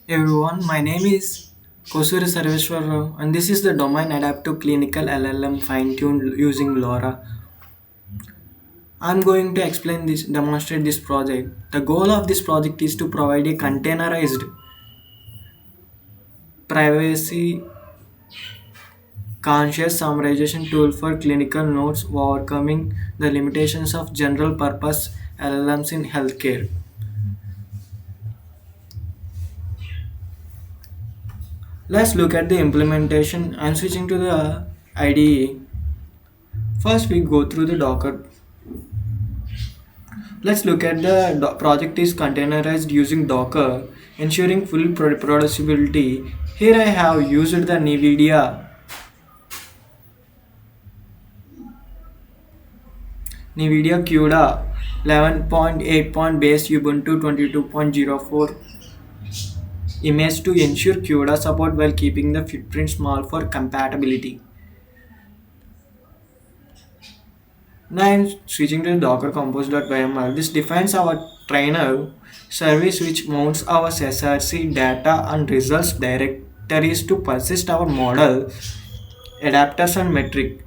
Everyone, my name is Kosuri Sarveshwar Rao and this is the domain adaptive clinical LLM fine-tuned using LoRA. I'm going to demonstrate this project. The goal of this project is to provide a containerized privacy conscious summarization tool for clinical notes overcoming the limitations of general purpose LLMs in healthcare. Let's look at the implementation. I'm switching to the IDE. First, we go through the Docker. Let's look at the project is containerized using Docker, ensuring full reproducibility. Here I have used the NVIDIA CUDA 11.8 base Ubuntu 22.04 image to ensure CUDA support while keeping the footprint small for compatibility. Now I'm switching to Docker compose.yml. This defines our trainer service which mounts our SRC data and results directories to persist our model, adapters and metric.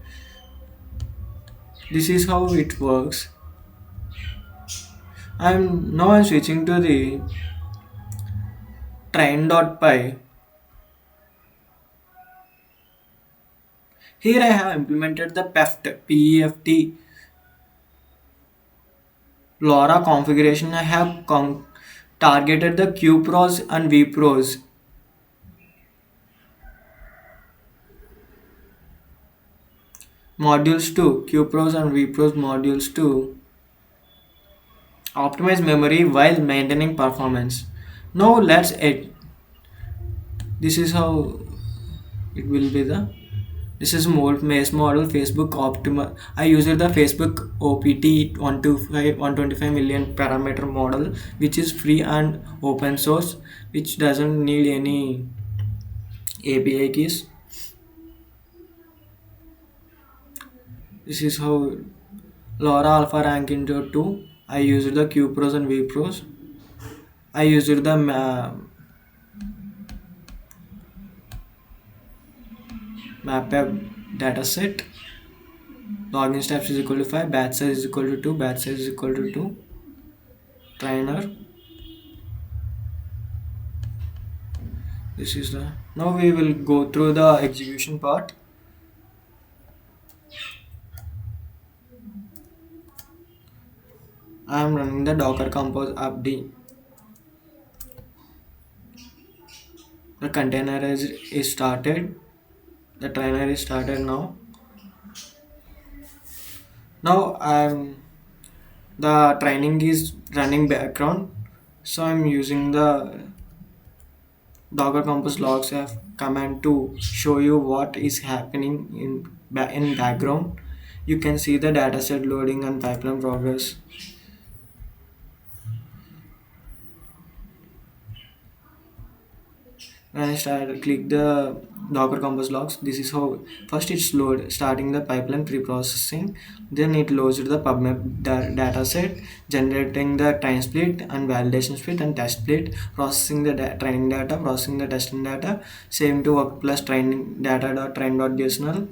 This is how it works. I'm switching to the train.py. Here I have implemented the PEFT LoRa configuration. I have targeted the QPros and VPros. Modules to QPros and VPros modules to optimize memory while maintaining performance. Now let's edit. This is how it will be the. This is maze model Facebook optima. I used the Facebook OPT 125 million parameter model, which is free and open source, which doesn't need any API keys. This is how LoRa Alpha rank into 2. I used the Q pros and V pros. I used the map dataset. Login steps is equal to 5. Batch size is equal to 2. Batch size is equal to 2. Trainer. This is the. Now we will go through the execution part. I am running the Docker Compose upd. The container is started. The trainer is started now. Now the training is running background. So I'm using the Docker Compose logs f command to show you what is happening in background. You can see the dataset loading and pipeline progress. When I click the Docker Compose logs, this is how first it's starting the pipeline pre-processing, then it loads the PubMed dataset, generating the time split and validation split and test split, processing the training data, processing the testing data, saving to work plus training data.train.jsnl,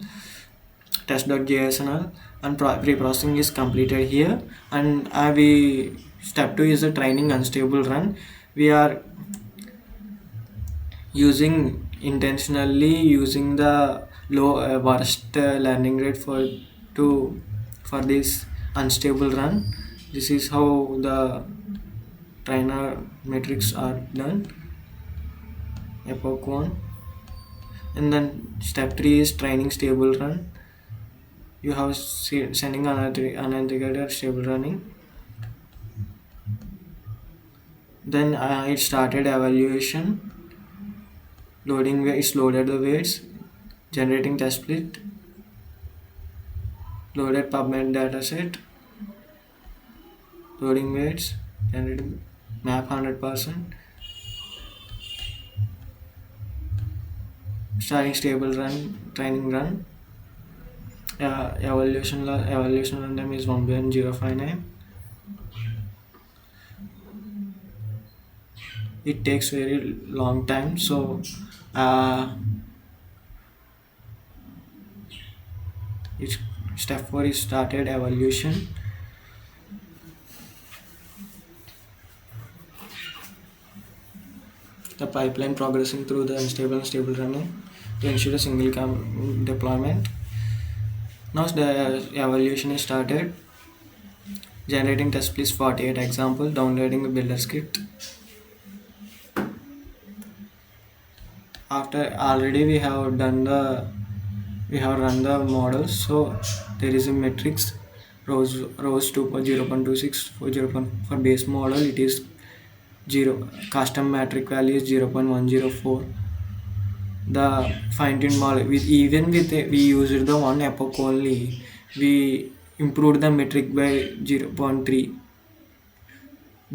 test.jsnl, and pre-processing is completed here. And we step 2 is the training unstable run. We are intentionally using the low worst learning rate for this unstable run. This is how the trainer metrics are done. Epoch 1, and then step 3 is training stable run. You have sending unauthenticated stable running. Then it started evaluation. Loading weights, loaded the weights, generating test split, loaded PubMed dataset, loading weights, generating map 100%, starting stable run, training run. Evaluation runtime is 1.059. it takes very long time. So uh, it's step 4 is started evaluation. The pipeline progressing through the unstable and stable running to ensure a single deployment. Now the evaluation is started. Generating test please 48 example, downloading the builder script. After already we have run the model, so there is a matrix rows 2.0.26 for base model. It is 0, custom metric value is 0.104. The fine-tuned model with even with we used the one epoch only, we improved the metric by 0.3,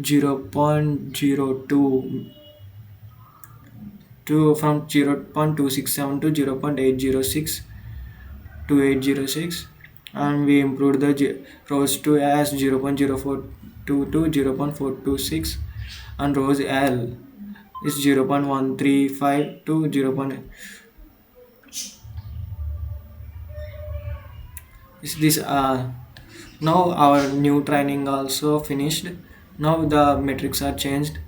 0.02 to from 0.267 to 0.806 to 806, and we improved the rows to as 0.042 to 0.426, and rows L is 0.135 to 0. Is this now our new training also finished. Now the metrics are changed.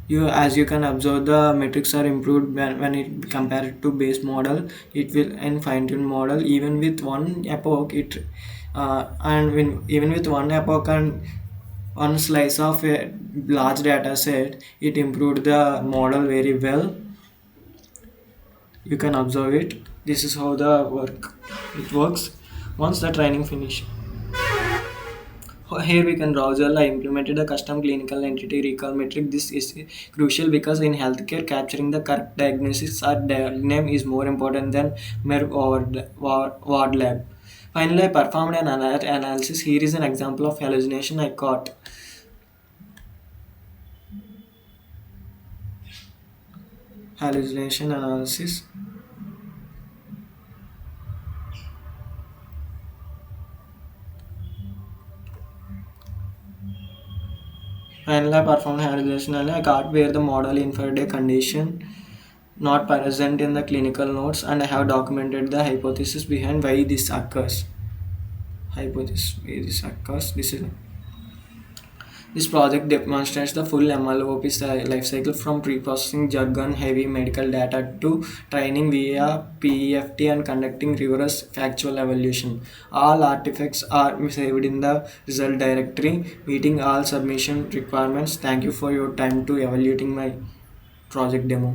You as you can observe, the metrics are improved when it compared to base model. It will and fine-tune model even with one epoch it even with one epoch and one slice of a large data set, it improved the model very well. You can observe it. This is how the it works once the training finish. Here we can browse. I implemented a custom clinical entity recall metric. This is crucial because in healthcare, capturing the correct diagnosis or name is more important than mere ward lab. Finally, I performed an analysis. Here is an example of hallucination I caught. Hallucination analysis. Finally, I performed hallucination and I got where the model inferred a condition not present in the clinical notes, and I have documented the hypothesis behind why this occurs. Hypothesis why this occurs. This project demonstrates the full MLOps lifecycle from pre-processing jargon-heavy medical data to training via PEFT and conducting rigorous factual evaluation. All artifacts are saved in the result directory, meeting all submission requirements. Thank you for your time to evaluating my project demo.